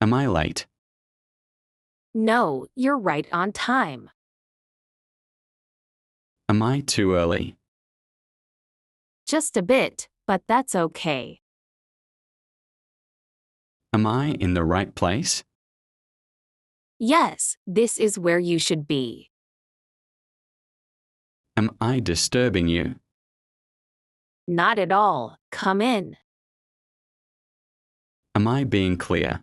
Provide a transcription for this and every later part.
Am I late? No, you're right on time. Am I too early? Just a bit, but that's okay. Am I in the right place? Yes, this is where you should be. Am I disturbing you? Not at all. Come in. Am I being clear?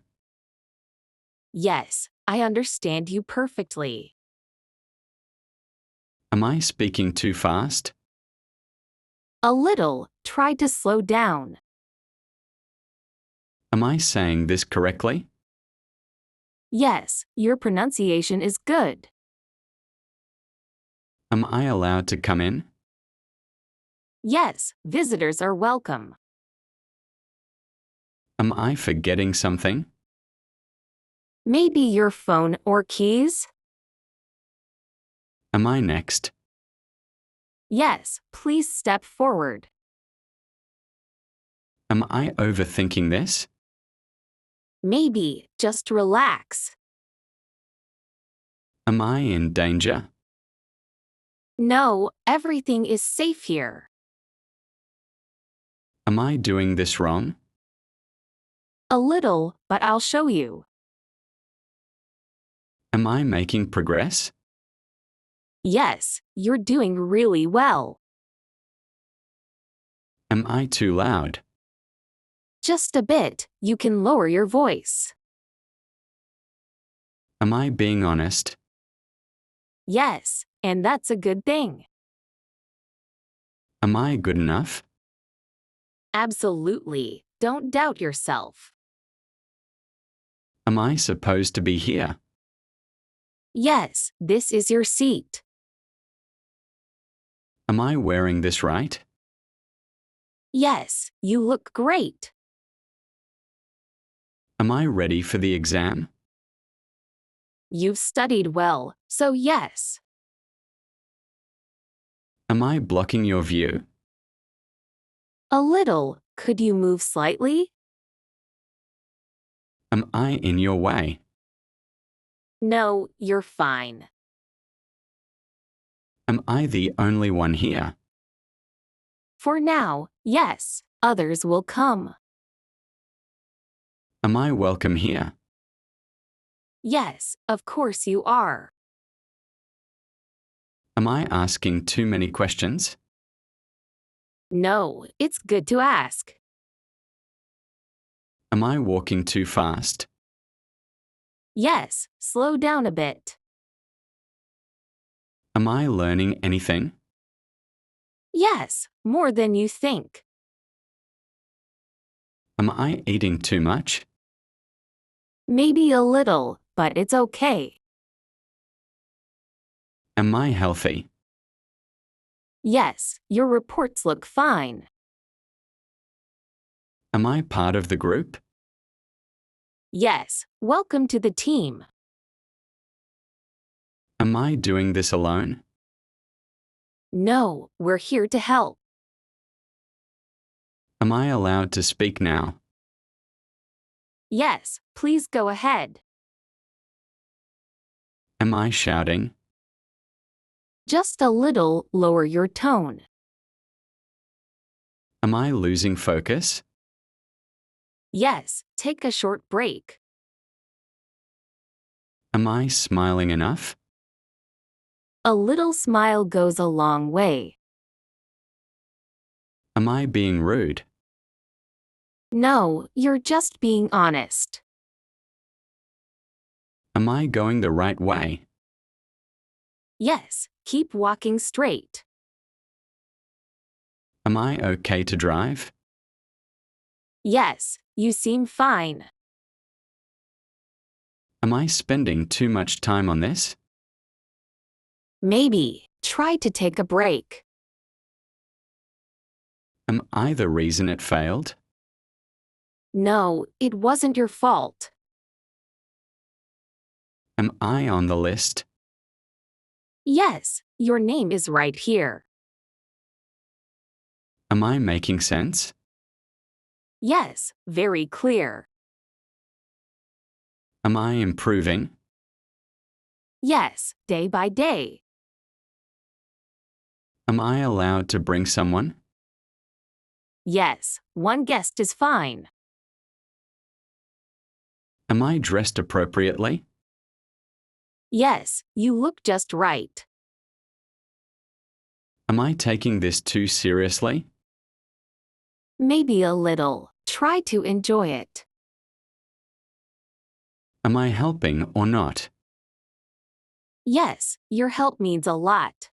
Yes, I understand you perfectly. Am I speaking too fast? A little. Try to slow down. Am I saying this correctly? Yes, your pronunciation is good. Am I allowed to come in? Yes, visitors are welcome. Am I forgetting something? Maybe your phone or keys? Am I next? Yes, please step forward. Am I overthinking this? Maybe, just relax. Am I in danger? No, everything is safe here. Am I doing this wrong? A little, but I'll show you. Am I making progress? Yes, you're doing really well. Am I too loud? Just a bit, you can lower your voice. Am I being honest? Yes, and that's a good thing. Am I good enough? Absolutely. Don't doubt yourself. Am I supposed to be here? Yes, this is your seat. Am I wearing this right? Yes, you look great. Am I ready for the exam? You've studied well, so yes. Am I blocking your view? A little. Could you move slightly? Am I in your way? No, you're fine. Am I the only one here? For now, yes, others will come. Am I welcome here? Yes, of course you are. Am I asking too many questions? No, it's good to ask. Am I walking too fast? Yes, slow down a bit. Am I learning anything? Yes, more than you think. Am I eating too much? Maybe a little, but it's okay. Am I healthy? Yes, your reports look fine. Am I part of the group? Yes, welcome to the team. Am I doing this alone? No, we're here to help. Am I allowed to speak now? Yes, please go ahead. Am I shouting? Just a little lower your tone. Am I losing focus? Yes, take a short break. Am I smiling enough? A little smile goes a long way. Am I being rude? No, you're just being honest. Am I going the right way? Yes, keep walking straight. Am I okay to drive? Yes, you seem fine. Am I spending too much time on this? Maybe, try to take a break. Am I the reason it failed? No, it wasn't your fault. Am I on the list? Yes, your name is right here. Am I making sense? Yes, very clear. Am I improving? Yes, day by day. Am I allowed to bring someone? Yes, one guest is fine. Am I dressed appropriately? Yes, you look just right. Am I taking this too seriously? Maybe a little. Try to enjoy it. Am I helping or not? Yes, your help means a lot.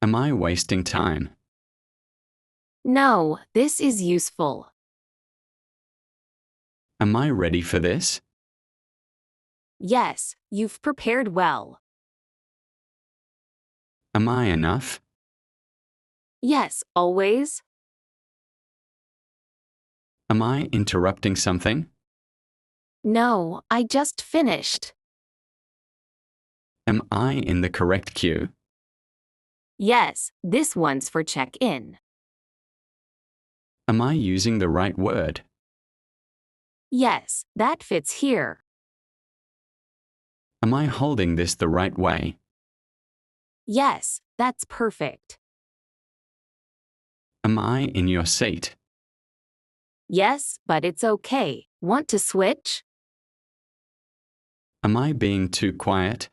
Am I wasting time? No, this is useful. Am I ready for this? Yes, you've prepared well. Am I enough? Yes, always. Am I interrupting something? No, I just finished. Am I in the correct queue? Yes, this one's for check-in. Am I using the right word? Yes, that fits here. Am I holding this the right way? Yes, that's perfect. Am I in your seat? Yes, but it's okay. Want to switch? Am I being too quiet?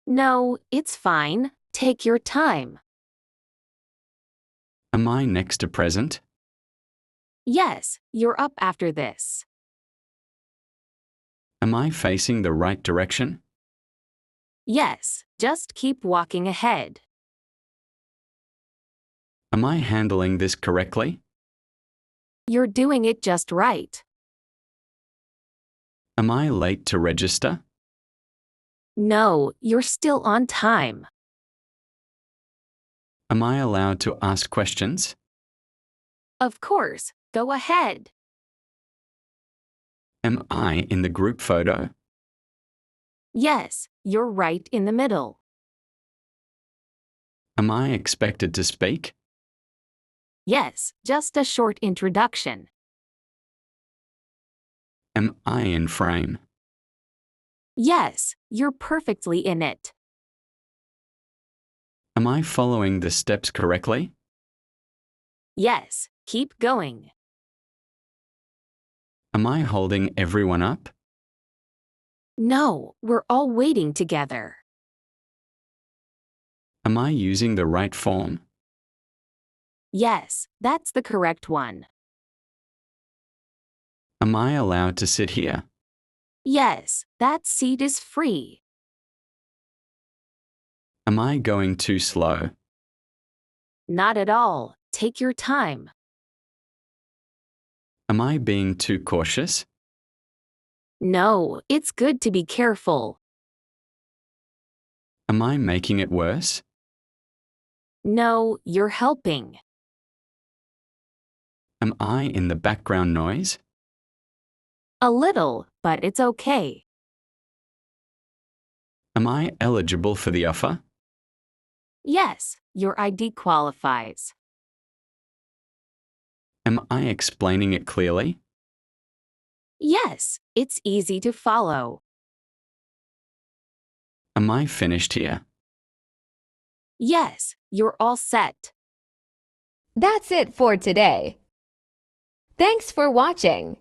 No, it's fine. Take your time. Am I next to present? Yes, you're up after this. Am I facing the right direction? Yes, just keep walking ahead. Am I handling this correctly? You're doing it just right. Am I late to register? No, you're still on time. Am I allowed to ask questions? Of course, go ahead. Am I in the group photo? Yes, you're right in the middle. Am I expected to speak? Yes, just a short introduction. Am I in frame? Yes, you're perfectly in it. Am I following the steps correctly? Yes, keep going. Am I holding everyone up? No, we're all waiting together. Am I using the right form? Yes, that's the correct one. Am I allowed to sit here? Yes, that seat is free. Am I going too slow? Not at all. Take your time. Am I being too cautious? No, it's good to be careful. Am I making it worse? No, you're helping. Am I in the background noise? A little, but it's okay. Am I eligible for the offer? Yes, your ID qualifies. Am I explaining it clearly? Yes, it's easy to follow. Am I finished here? Yes, you're all set. That's it for today. Thanks for watching.